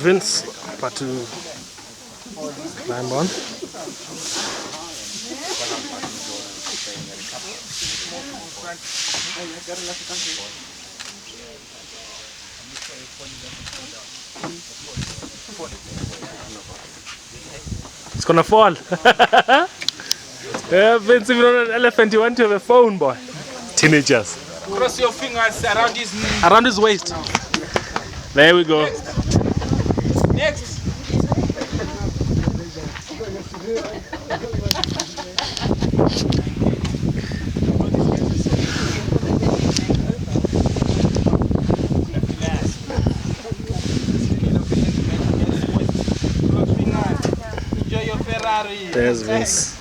Vince about to climb on. It's gonna fall. Yeah, Vince, if you're not an elephant, you want to have a phone, boy. Teenagers. Cross your fingers around his knee. Around his waist. There we go. Next. Enjoy your Ferrari. There's Vince.